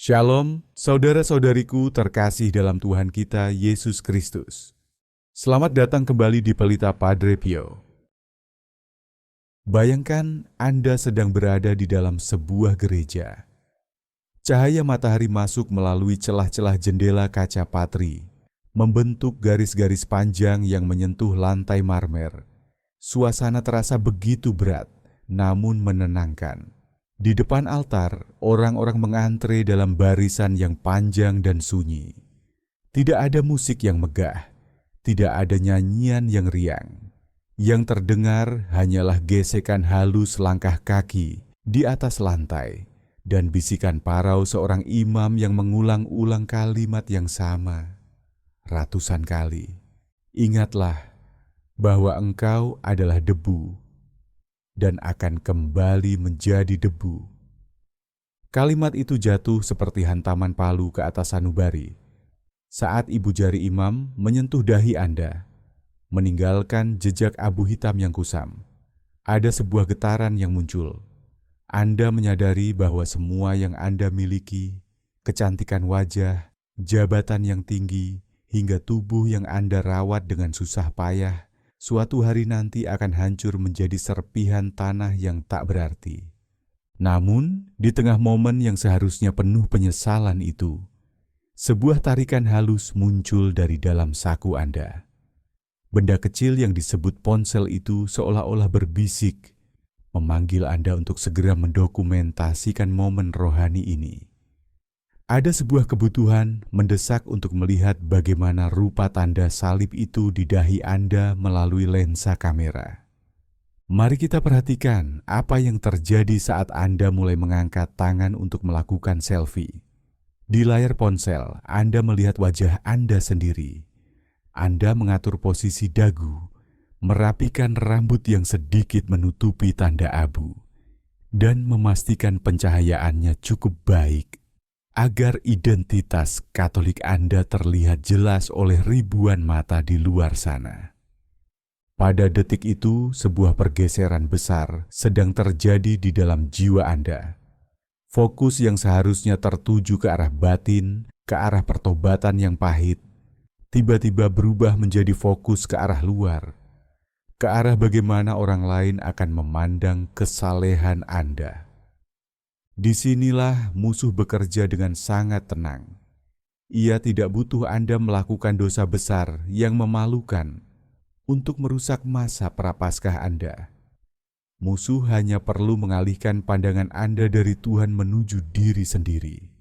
Shalom, saudara-saudariku terkasih dalam Tuhan kita Yesus Kristus. Selamat datang kembali di Pelita Padre Pio. Bayangkan Anda sedang berada di dalam sebuah gereja. Cahaya matahari masuk melalui celah-celah jendela kaca patri, membentuk garis-garis panjang yang menyentuh lantai marmer. Suasana terasa begitu berat, namun menenangkan. Di depan altar, orang-orang mengantre dalam barisan yang panjang dan sunyi. Tidak ada musik yang megah, tidak ada nyanyian yang riang. Yang terdengar hanyalah gesekan halus langkah kaki di atas lantai dan bisikan parau seorang imam yang mengulang-ulang kalimat yang sama ratusan kali. Ingatlah bahwa engkau adalah debu dan akan kembali menjadi debu. Kalimat itu jatuh seperti hantaman palu ke atas sanubari saat ibu jari imam menyentuh dahi Anda, meninggalkan jejak abu hitam yang kusam. Ada sebuah getaran yang muncul. Anda menyadari bahwa semua yang Anda miliki, kecantikan wajah, jabatan yang tinggi, hingga tubuh yang Anda rawat dengan susah payah, suatu hari nanti akan hancur menjadi serpihan tanah yang tak berarti. Namun, di tengah momen yang seharusnya penuh penyesalan itu, sebuah tarikan halus muncul dari dalam saku Anda. Benda kecil yang disebut ponsel itu seolah-olah berbisik, memanggil Anda untuk segera mendokumentasikan momen rohani ini. Ada sebuah kebutuhan mendesak untuk melihat bagaimana rupa tanda salib itu di dahi Anda melalui lensa kamera. Mari kita perhatikan apa yang terjadi saat Anda mulai mengangkat tangan untuk melakukan selfie. Di layar ponsel, Anda melihat wajah Anda sendiri. Anda mengatur posisi dagu, merapikan rambut yang sedikit menutupi tanda abu, dan memastikan pencahayaannya cukup baik agar identitas Katolik Anda terlihat jelas oleh ribuan mata di luar sana. Pada detik itu, sebuah pergeseran besar sedang terjadi di dalam jiwa Anda. Fokus yang seharusnya tertuju ke arah batin, ke arah pertobatan yang pahit, tiba-tiba berubah menjadi fokus ke arah luar, ke arah bagaimana orang lain akan memandang kesalehan Anda. Disinilah musuh bekerja dengan sangat tenang. Ia tidak butuh Anda melakukan dosa besar yang memalukan untuk merusak masa prapaskah Anda. Musuh hanya perlu mengalihkan pandangan Anda dari Tuhan menuju diri sendiri.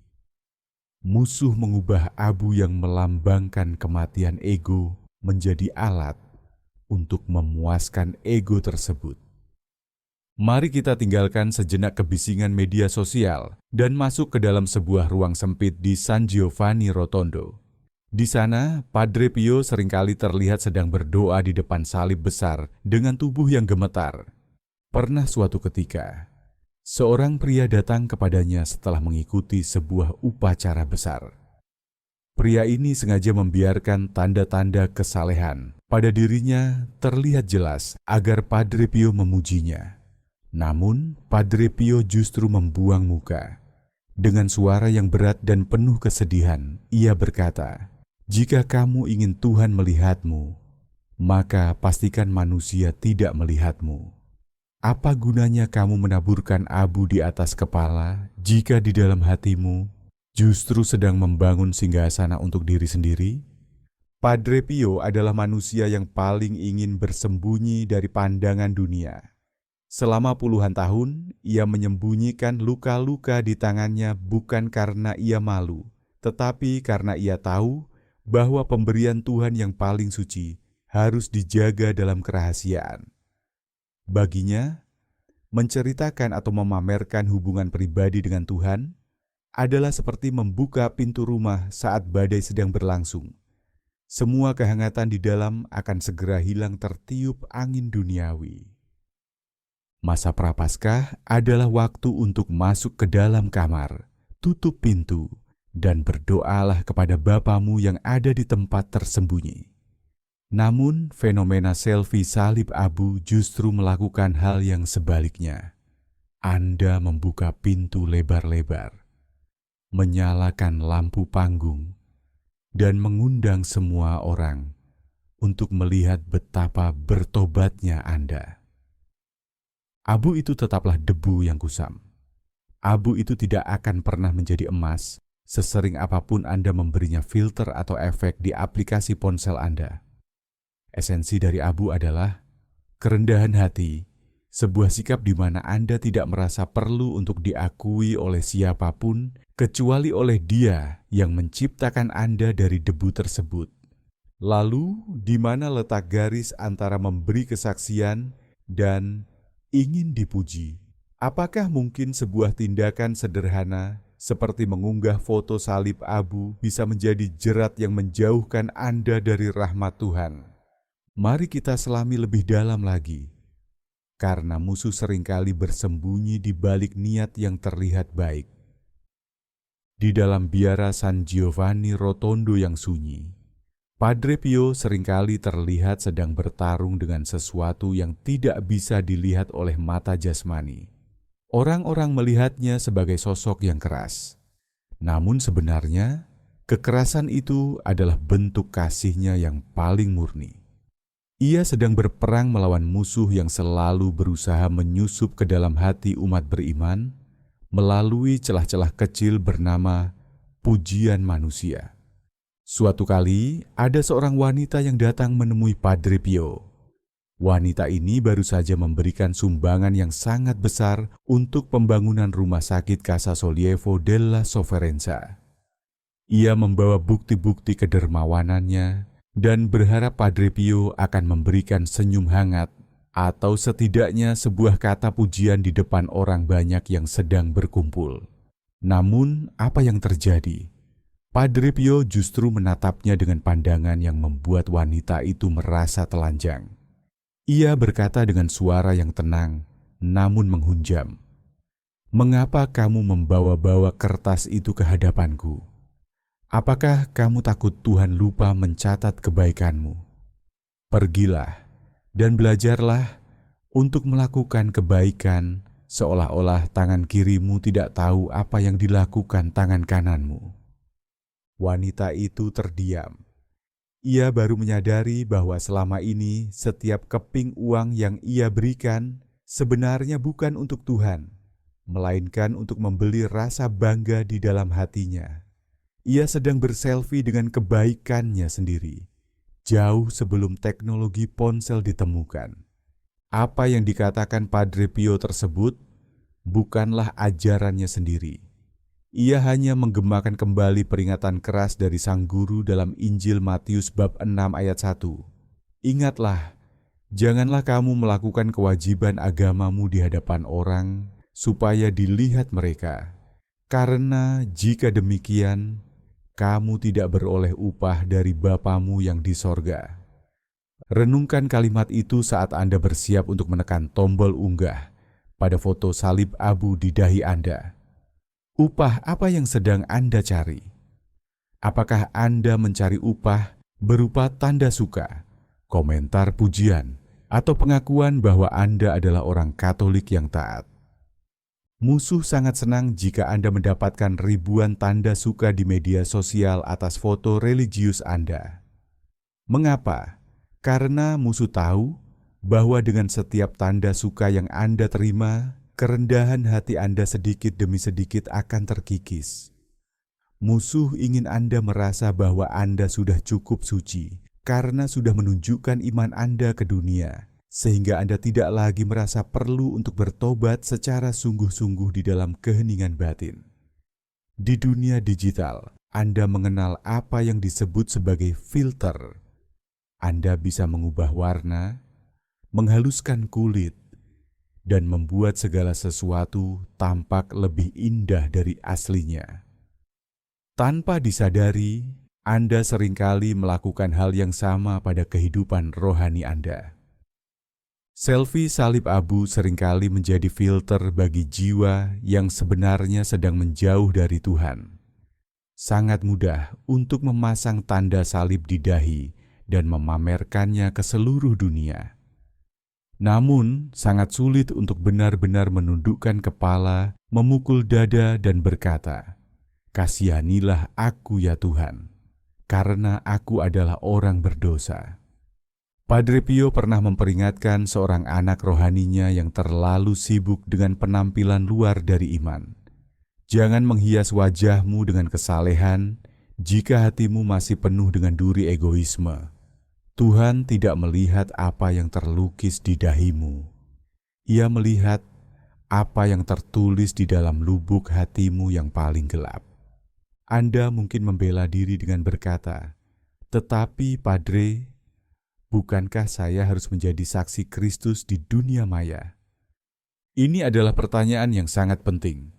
Musuh mengubah abu yang melambangkan kematian ego menjadi alat untuk memuaskan ego tersebut. Mari kita tinggalkan sejenak kebisingan media sosial dan masuk ke dalam sebuah ruang sempit di San Giovanni Rotondo. Di sana, Padre Pio seringkali terlihat sedang berdoa di depan salib besar dengan tubuh yang gemetar. Pernah suatu ketika, seorang pria datang kepadanya setelah mengikuti sebuah upacara besar. Pria ini sengaja membiarkan tanda-tanda kesalehan pada dirinya terlihat jelas agar Padre Pio memujinya. Namun, Padre Pio justru membuang muka. Dengan suara yang berat dan penuh kesedihan, ia berkata, "Jika kamu ingin Tuhan melihatmu, maka pastikan manusia tidak melihatmu. Apa gunanya kamu menaburkan abu di atas kepala jika di dalam hatimu justru sedang membangun singgasana untuk diri sendiri?" Padre Pio adalah manusia yang paling ingin bersembunyi dari pandangan dunia. Selama puluhan tahun, ia menyembunyikan luka-luka di tangannya bukan karena ia malu, tetapi karena ia tahu bahwa pemberian Tuhan yang paling suci harus dijaga dalam kerahasiaan. Baginya, menceritakan atau memamerkan hubungan pribadi dengan Tuhan adalah seperti membuka pintu rumah saat badai sedang berlangsung. Semua kehangatan di dalam akan segera hilang tertiup angin duniawi. Masa prapaskah adalah waktu untuk masuk ke dalam kamar, tutup pintu, dan berdoalah kepada Bapamu yang ada di tempat tersembunyi. Namun, fenomena selfie salib abu justru melakukan hal yang sebaliknya. Anda membuka pintu lebar-lebar. menyalakan lampu panggung, dan mengundang semua orang untuk melihat betapa bertobatnya Anda. Abu itu tetaplah debu yang kusam. Abu itu tidak akan pernah menjadi emas, sesering apapun Anda memberinya filter atau efek di aplikasi ponsel Anda. Esensi dari abu adalah kerendahan hati, sebuah sikap di mana Anda tidak merasa perlu untuk diakui oleh siapapun, kecuali oleh Dia yang menciptakan Anda dari debu tersebut. Lalu, di mana letak garis antara memberi kesaksian dan ingin dipuji? Apakah mungkin sebuah tindakan sederhana seperti mengunggah foto salib abu bisa menjadi jerat yang menjauhkan Anda dari rahmat Tuhan? Mari kita selami lebih dalam lagi, karena musuh seringkali bersembunyi di balik niat yang terlihat baik. Di dalam biara San Giovanni Rotondo yang sunyi, Padre Pio seringkali terlihat sedang bertarung dengan sesuatu yang tidak bisa dilihat oleh mata jasmani. Orang-orang melihatnya sebagai sosok yang keras. Namun sebenarnya, kekerasan itu adalah bentuk kasihnya yang paling murni. Ia sedang berperang melawan musuh yang selalu berusaha menyusup ke dalam hati umat beriman melalui celah-celah kecil bernama pujian manusia. Suatu kali, ada seorang wanita yang datang menemui Padre Pio. Wanita ini baru saja memberikan sumbangan yang sangat besar untuk pembangunan rumah sakit Casa Sollievo della Sofferenza. Ia membawa bukti-bukti kedermawanannya dan berharap Padre Pio akan memberikan senyum hangat atau setidaknya sebuah kata pujian di depan orang banyak yang sedang berkumpul. Namun, apa yang terjadi? Padre Pio justru menatapnya dengan pandangan yang membuat wanita itu merasa telanjang. Ia berkata dengan suara yang tenang, namun menghunjam, "Mengapa kamu membawa-bawa kertas itu ke hadapanku? Apakah kamu takut Tuhan lupa mencatat kebaikanmu? Pergilah dan belajarlah untuk melakukan kebaikan seolah-olah tangan kirimu tidak tahu apa yang dilakukan tangan kananmu." Wanita itu terdiam. Ia baru menyadari bahwa selama ini setiap keping uang yang ia berikan sebenarnya bukan untuk Tuhan, melainkan untuk membeli rasa bangga di dalam hatinya. Ia sedang berselfie dengan kebaikannya sendiri, jauh sebelum teknologi ponsel ditemukan. Apa yang dikatakan Padre Pio tersebut bukanlah ajarannya sendiri. Ia hanya menggemakan kembali peringatan keras dari sang guru dalam Injil Matius bab 6 ayat 1. Ingatlah, janganlah kamu melakukan kewajiban agamamu di hadapan orang supaya dilihat mereka. Karena jika demikian, kamu tidak beroleh upah dari Bapamu yang di sorga. Renungkan kalimat itu saat Anda bersiap untuk menekan tombol unggah pada foto salib abu di dahi Anda. Upah apa yang sedang Anda cari? Apakah Anda mencari upah berupa tanda suka, komentar pujian, atau pengakuan bahwa Anda adalah orang Katolik yang taat? Musuh sangat senang jika Anda mendapatkan ribuan tanda suka di media sosial atas foto religius Anda. Mengapa? Karena musuh tahu bahwa dengan setiap tanda suka yang Anda terima, kerendahan hati Anda sedikit demi sedikit akan terkikis. Musuh ingin Anda merasa bahwa Anda sudah cukup suci karena sudah menunjukkan iman Anda ke dunia, sehingga Anda tidak lagi merasa perlu untuk bertobat secara sungguh-sungguh di dalam keheningan batin. Di dunia digital, Anda mengenal apa yang disebut sebagai filter. Anda bisa mengubah warna, menghaluskan kulit, dan membuat segala sesuatu tampak lebih indah dari aslinya. Tanpa disadari, Anda seringkali melakukan hal yang sama pada kehidupan rohani Anda. Selfie salib abu seringkali menjadi filter bagi jiwa yang sebenarnya sedang menjauh dari Tuhan. Sangat mudah untuk memasang tanda salib di dahi dan memamerkannya ke seluruh dunia. Namun, sangat sulit untuk benar-benar menundukkan kepala, memukul dada, dan berkata, Kasihanilah aku ya Tuhan, karena aku adalah orang berdosa. Padre Pio pernah memperingatkan seorang anak rohaninya yang terlalu sibuk dengan penampilan luar dari iman. Jangan menghias wajahmu dengan kesalehan jika hatimu masih penuh dengan duri egoisme. Tuhan tidak melihat apa yang terlukis di dahimu. Ia melihat apa yang tertulis di dalam lubuk hatimu yang paling gelap. Anda mungkin membela diri dengan berkata, "Tetapi Padre, bukankah saya harus menjadi saksi Kristus di dunia maya?" Ini adalah pertanyaan yang sangat penting.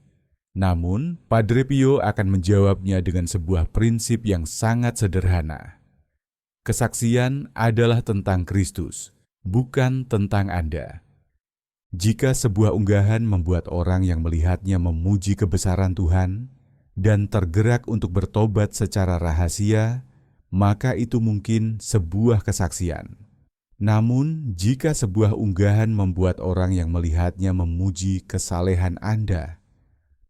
Namun, Padre Pio akan menjawabnya dengan sebuah prinsip yang sangat sederhana. Kesaksian adalah tentang Kristus, bukan tentang Anda. Jika sebuah unggahan membuat orang yang melihatnya memuji kebesaran Tuhan dan tergerak untuk bertobat secara rahasia, maka itu mungkin sebuah kesaksian. Namun, jika sebuah unggahan membuat orang yang melihatnya memuji kesalehan Anda,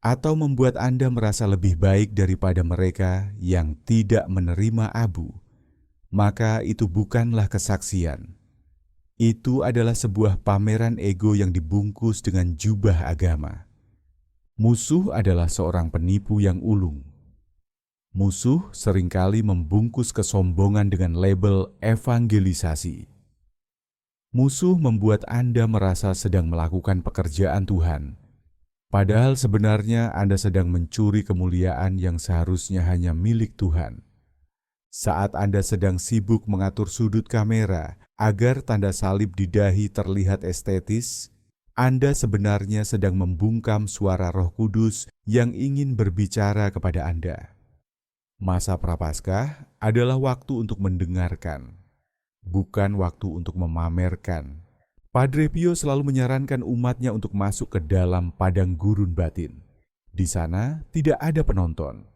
atau membuat Anda merasa lebih baik daripada mereka yang tidak menerima abu, maka itu bukanlah kesaksian. Itu adalah sebuah pameran ego yang dibungkus dengan jubah agama. Musuh adalah seorang penipu yang ulung. Musuh seringkali membungkus kesombongan dengan label evangelisasi. Musuh membuat Anda merasa sedang melakukan pekerjaan Tuhan, padahal sebenarnya Anda sedang mencuri kemuliaan yang seharusnya hanya milik Tuhan. Saat Anda sedang sibuk mengatur sudut kamera agar tanda salib di dahi terlihat estetis, Anda sebenarnya sedang membungkam suara Roh Kudus yang ingin berbicara kepada Anda. Masa Prapaskah adalah waktu untuk mendengarkan, bukan waktu untuk memamerkan. Padre Pio selalu menyarankan umatnya untuk masuk ke dalam padang gurun batin. Di sana tidak ada penonton,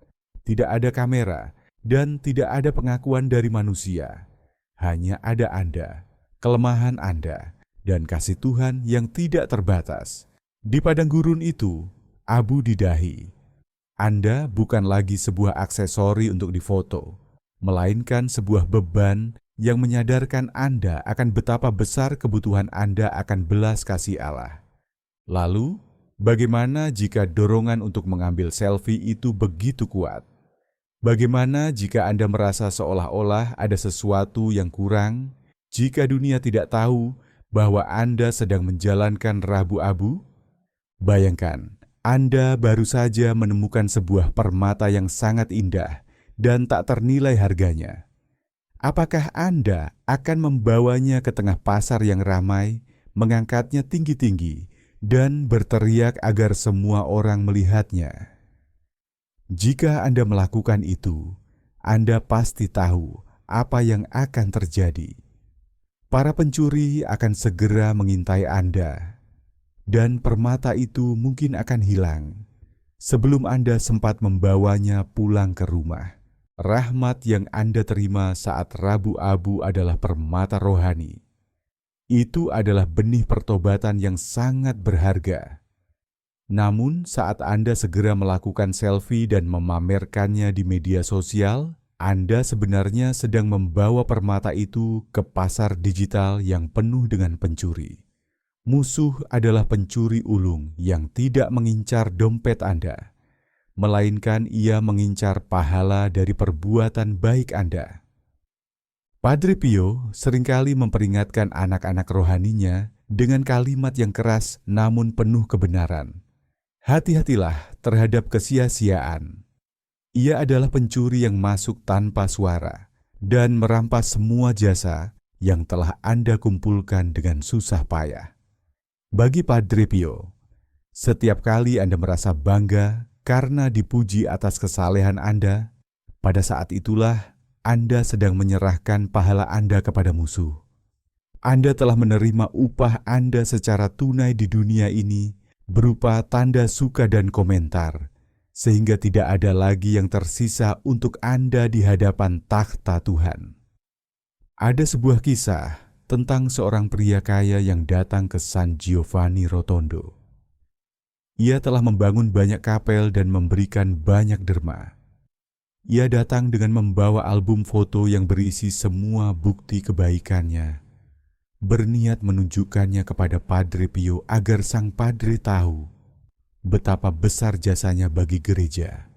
tidak ada kamera, dan tidak ada pengakuan dari manusia. Hanya ada Anda, kelemahan Anda, dan kasih Tuhan yang tidak terbatas. Di padang gurun itu, abu di dahi. Anda bukan lagi sebuah aksesori untuk difoto, melainkan sebuah beban yang menyadarkan Anda akan betapa besar kebutuhan Anda akan belas kasih Allah. Lalu, bagaimana jika dorongan untuk mengambil selfie itu begitu kuat? Bagaimana jika Anda merasa seolah-olah ada sesuatu yang kurang, jika dunia tidak tahu bahwa Anda sedang menjalankan Rabu Abu? Bayangkan, Anda baru saja menemukan sebuah permata yang sangat indah dan tak ternilai harganya. Apakah Anda akan membawanya ke tengah pasar yang ramai, mengangkatnya tinggi-tinggi, dan berteriak agar semua orang melihatnya? Jika Anda melakukan itu, Anda pasti tahu apa yang akan terjadi. Para pencuri akan segera mengintai Anda, dan permata itu mungkin akan hilang sebelum Anda sempat membawanya pulang ke rumah. Rahmat yang Anda terima saat Rabu Abu adalah permata rohani. Itu adalah benih pertobatan yang sangat berharga. Namun, saat Anda segera melakukan selfie dan memamerkannya di media sosial, Anda sebenarnya sedang membawa permata itu ke pasar digital yang penuh dengan pencuri. Musuh adalah pencuri ulung yang tidak mengincar dompet Anda, melainkan ia mengincar pahala dari perbuatan baik Anda. Padre Pio seringkali memperingatkan anak-anak rohaninya dengan kalimat yang keras namun penuh kebenaran. Hati-hatilah terhadap kesia-siaan. Ia adalah pencuri yang masuk tanpa suara dan merampas semua jasa yang telah Anda kumpulkan dengan susah payah. Bagi Padre Pio, setiap kali Anda merasa bangga karena dipuji atas kesalehan Anda, pada saat itulah Anda sedang menyerahkan pahala Anda kepada musuh. Anda telah menerima upah Anda secara tunai di dunia ini berupa tanda suka dan komentar, sehingga tidak ada lagi yang tersisa untuk Anda di hadapan takhta Tuhan. Ada sebuah kisah tentang seorang pria kaya yang datang ke San Giovanni Rotondo. Ia telah membangun banyak kapel dan memberikan banyak derma. Ia datang dengan membawa album foto yang berisi semua bukti kebaikannya, berniat menunjukkannya kepada Padre Pio agar sang Padre tahu betapa besar jasanya bagi gereja.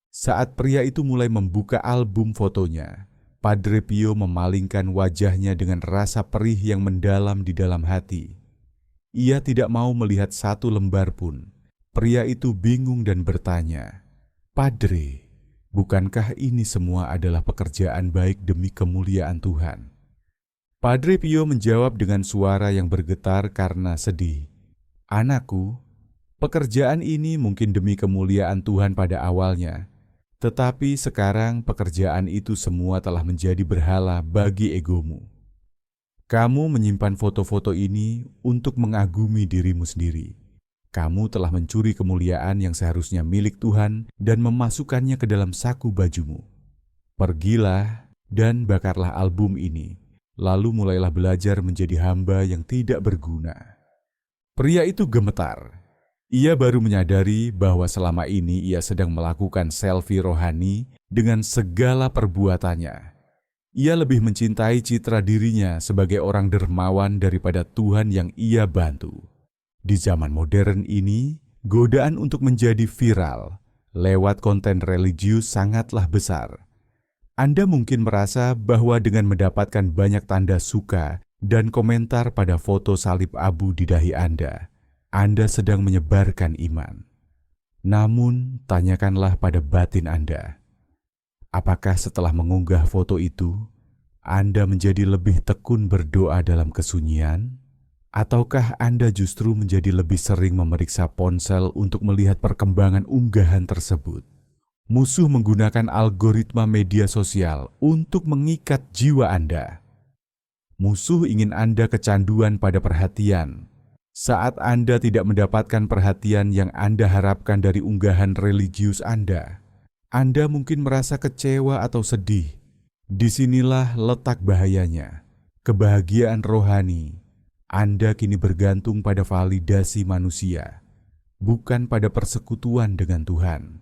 Saat pria itu mulai membuka album fotonya, Padre Pio memalingkan wajahnya dengan rasa perih yang mendalam di dalam hati. Ia tidak mau melihat satu lembar pun. Pria itu bingung dan bertanya, "Padre, bukankah ini semua adalah pekerjaan baik demi kemuliaan Tuhan?" Padre Pio menjawab dengan suara yang bergetar karena sedih, "Anakku, pekerjaan ini mungkin demi kemuliaan Tuhan pada awalnya, tetapi sekarang pekerjaan itu semua telah menjadi berhala bagi egomu. Kamu menyimpan foto-foto ini untuk mengagumi dirimu sendiri. Kamu telah mencuri kemuliaan yang seharusnya milik Tuhan dan memasukkannya ke dalam saku bajumu. Pergilah dan bakarlah album ini, lalu mulailah belajar menjadi hamba yang tidak berguna." Pria itu gemetar. Ia baru menyadari bahwa selama ini ia sedang melakukan selfie rohani dengan segala perbuatannya. Ia lebih mencintai citra dirinya sebagai orang dermawan daripada Tuhan yang ia bantu. Di zaman modern ini, godaan untuk menjadi viral lewat konten religius sangatlah besar. Anda mungkin merasa bahwa dengan mendapatkan banyak tanda suka dan komentar pada foto salib abu di dahi Anda sedang menyebarkan iman. Namun, tanyakanlah pada batin Anda. Apakah setelah mengunggah foto itu, Anda menjadi lebih tekun berdoa dalam kesunyian? Ataukah Anda justru menjadi lebih sering memeriksa ponsel untuk melihat perkembangan unggahan tersebut? Musuh menggunakan algoritma media sosial untuk mengikat jiwa Anda. Musuh ingin Anda kecanduan pada perhatian. Saat Anda tidak mendapatkan perhatian yang Anda harapkan dari unggahan religius Anda mungkin merasa kecewa atau sedih. Disinilah letak bahayanya. Kebahagiaan rohani Anda kini bergantung pada validasi manusia, bukan pada persekutuan dengan Tuhan.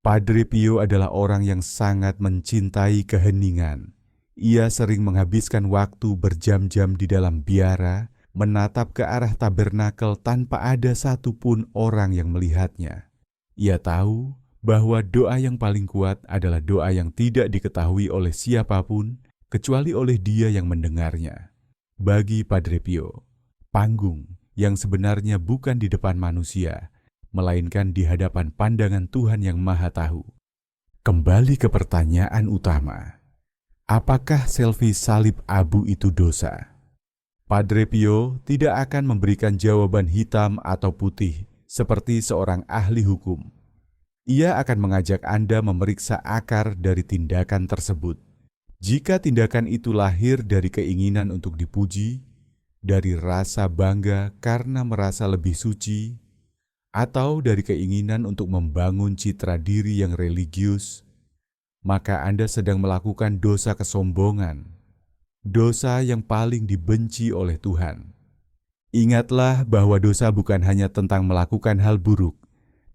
Padre Pio adalah orang yang sangat mencintai keheningan. Ia sering menghabiskan waktu berjam-jam di dalam biara, menatap ke arah tabernakel tanpa ada satupun orang yang melihatnya. Ia tahu bahwa doa yang paling kuat adalah doa yang tidak diketahui oleh siapapun, kecuali oleh Dia yang mendengarnya. Bagi Padre Pio, panggung yang sebenarnya bukan di depan manusia, melainkan di hadapan pandangan Tuhan yang Maha Tahu. Kembali ke pertanyaan utama, apakah selfie salib abu itu dosa? Padre Pio tidak akan memberikan jawaban hitam atau putih seperti seorang ahli hukum. Ia akan mengajak Anda memeriksa akar dari tindakan tersebut. Jika tindakan itu lahir dari keinginan untuk dipuji, dari rasa bangga karena merasa lebih suci, atau dari keinginan untuk membangun citra diri yang religius, maka Anda sedang melakukan dosa kesombongan, dosa yang paling dibenci oleh Tuhan. Ingatlah bahwa dosa bukan hanya tentang melakukan hal buruk.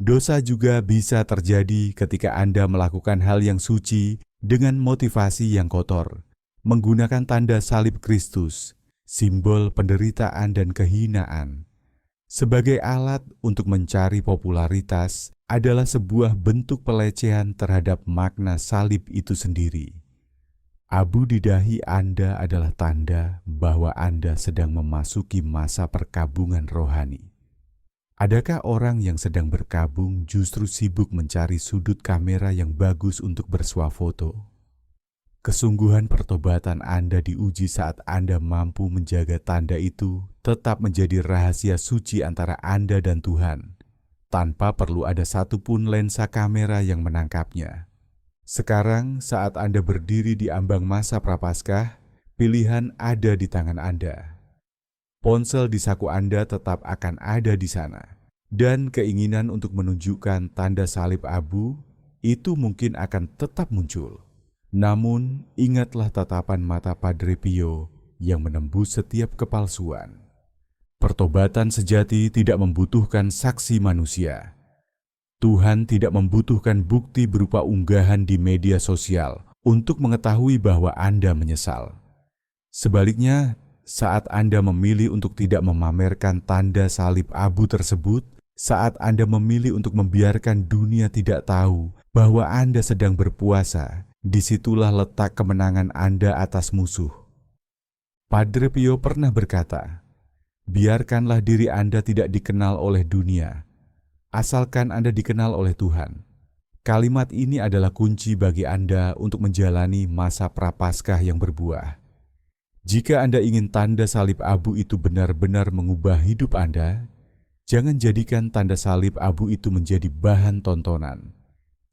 Dosa juga bisa terjadi ketika Anda melakukan hal yang suci dengan motivasi yang kotor, menggunakan tanda salib Kristus, simbol penderitaan dan kehinaan, sebagai alat untuk mencari popularitas adalah sebuah bentuk pelecehan terhadap makna salib itu sendiri. Abu di dahi Anda adalah tanda bahwa Anda sedang memasuki masa perkabungan rohani. Adakah orang yang sedang berkabung justru sibuk mencari sudut kamera yang bagus untuk bersuah foto? Kesungguhan pertobatan Anda diuji saat Anda mampu menjaga tanda itu tetap menjadi rahasia suci antara Anda dan Tuhan, tanpa perlu ada satupun lensa kamera yang menangkapnya. Sekarang saat Anda berdiri di ambang masa Prapaskah, pilihan ada di tangan Anda. Ponsel di saku Anda tetap akan ada di sana, dan keinginan untuk menunjukkan tanda salib abu itu mungkin akan tetap muncul. Namun, ingatlah tatapan mata Padre Pio yang menembus setiap kepalsuan. Pertobatan sejati tidak membutuhkan saksi manusia. Tuhan tidak membutuhkan bukti berupa unggahan di media sosial untuk mengetahui bahwa Anda menyesal. Sebaliknya, saat Anda memilih untuk tidak memamerkan tanda salib abu tersebut, saat Anda memilih untuk membiarkan dunia tidak tahu bahwa Anda sedang berpuasa, disitulah letak kemenangan Anda atas musuh. Padre Pio pernah berkata, "Biarkanlah diri Anda tidak dikenal oleh dunia, asalkan Anda dikenal oleh Tuhan." Kalimat ini adalah kunci bagi Anda untuk menjalani masa prapaskah yang berbuah. Jika Anda ingin tanda salib abu itu benar-benar mengubah hidup Anda, jangan jadikan tanda salib abu itu menjadi bahan tontonan.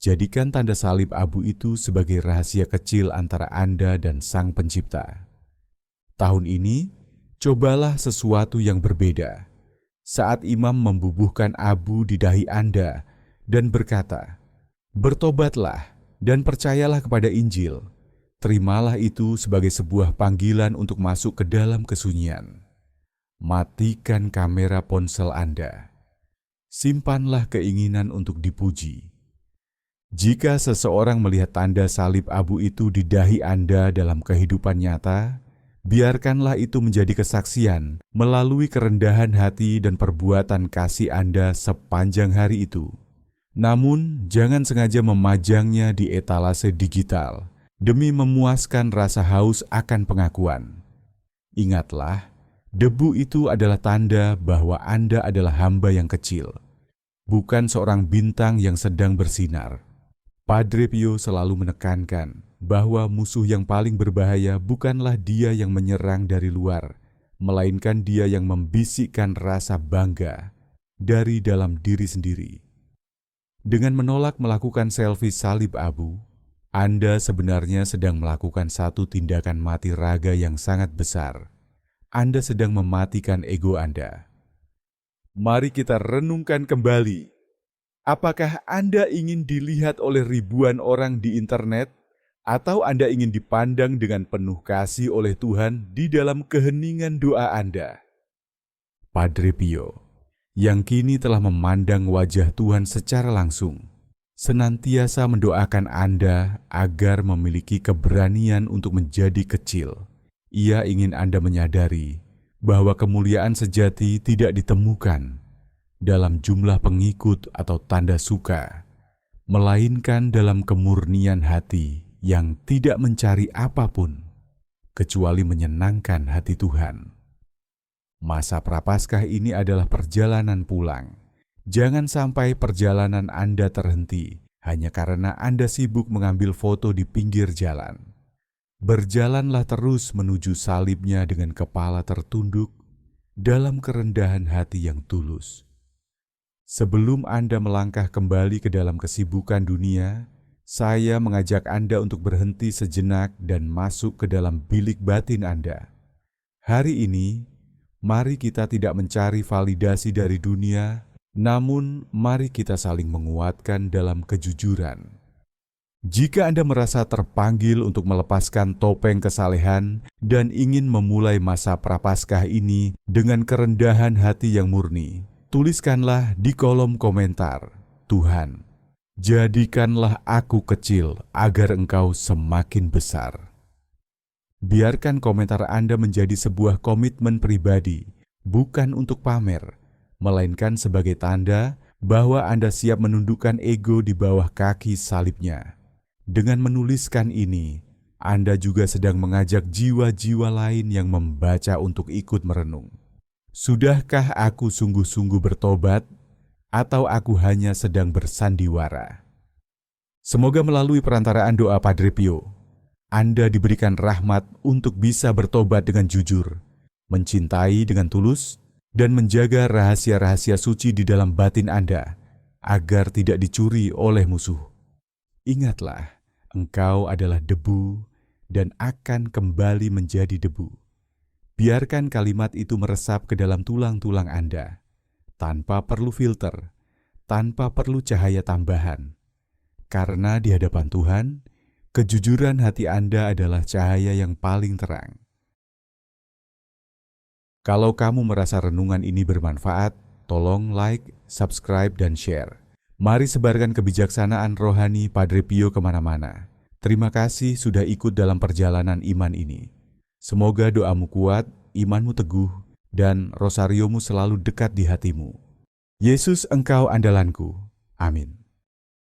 Jadikan tanda salib abu itu sebagai rahasia kecil antara Anda dan Sang Pencipta. Tahun ini, cobalah sesuatu yang berbeda. Saat imam membubuhkan abu di dahi Anda dan berkata, "Bertobatlah dan percayalah kepada Injil," terimalah itu sebagai sebuah panggilan untuk masuk ke dalam kesunyian. Matikan kamera ponsel Anda. Simpanlah keinginan untuk dipuji. Jika seseorang melihat tanda salib abu itu di dahi Anda dalam kehidupan nyata, biarkanlah itu menjadi kesaksian melalui kerendahan hati dan perbuatan kasih Anda sepanjang hari itu. Namun, jangan sengaja memajangnya di etalase digital demi memuaskan rasa haus akan pengakuan. Ingatlah, debu itu adalah tanda bahwa Anda adalah hamba yang kecil, bukan seorang bintang yang sedang bersinar. Padre Pio selalu menekankan bahwa musuh yang paling berbahaya bukanlah dia yang menyerang dari luar, melainkan dia yang membisikkan rasa bangga dari dalam diri sendiri. Dengan menolak melakukan selfie salib abu, Anda sebenarnya sedang melakukan satu tindakan mati raga yang sangat besar. Anda sedang mematikan ego Anda. Mari kita renungkan kembali. Apakah Anda ingin dilihat oleh ribuan orang di internet? Atau Anda ingin dipandang dengan penuh kasih oleh Tuhan di dalam keheningan doa Anda? Padre Pio, yang kini telah memandang wajah Tuhan secara langsung, senantiasa mendoakan Anda agar memiliki keberanian untuk menjadi kecil. Ia ingin Anda menyadari bahwa kemuliaan sejati tidak ditemukan dalam jumlah pengikut atau tanda suka, melainkan dalam kemurnian hati yang tidak mencari apapun kecuali menyenangkan hati Tuhan. Masa prapaskah ini adalah perjalanan pulang. Jangan sampai perjalanan Anda terhenti hanya karena Anda sibuk mengambil foto di pinggir jalan. Berjalanlah terus menuju salibnya dengan kepala tertunduk dalam kerendahan hati yang tulus. Sebelum Anda melangkah kembali ke dalam kesibukan dunia, saya mengajak Anda untuk berhenti sejenak dan masuk ke dalam bilik batin Anda. Hari ini, mari kita tidak mencari validasi dari dunia, namun mari kita saling menguatkan dalam kejujuran. Jika Anda merasa terpanggil untuk melepaskan topeng kesalehan dan ingin memulai masa prapaskah ini dengan kerendahan hati yang murni, tuliskanlah di kolom komentar, "Tuhan, jadikanlah aku kecil agar Engkau semakin besar." Biarkan komentar Anda menjadi sebuah komitmen pribadi, bukan untuk pamer, melainkan sebagai tanda bahwa Anda siap menundukkan ego di bawah kaki salibnya. Dengan menuliskan ini, Anda juga sedang mengajak jiwa-jiwa lain yang membaca untuk ikut merenung. Sudahkah aku sungguh-sungguh bertobat, atau aku hanya sedang bersandiwara? Semoga melalui perantaraan doa Padre Pio, Anda diberikan rahmat untuk bisa bertobat dengan jujur, mencintai dengan tulus, dan menjaga rahasia-rahasia suci di dalam batin Anda, agar tidak dicuri oleh musuh. Ingatlah, Engkau adalah debu dan akan kembali menjadi debu. Biarkan kalimat itu meresap ke dalam tulang-tulang Anda, tanpa perlu filter, tanpa perlu cahaya tambahan. Karena di hadapan Tuhan, kejujuran hati Anda adalah cahaya yang paling terang. Kalau kamu merasa renungan ini bermanfaat, tolong like, subscribe, dan share. Mari sebarkan kebijaksanaan rohani Padre Pio kemana-mana. Terima kasih sudah ikut dalam perjalanan iman ini. Semoga doamu kuat, imanmu teguh, dan rosariomu selalu dekat di hatimu. Yesus engkau andalanku. Amin.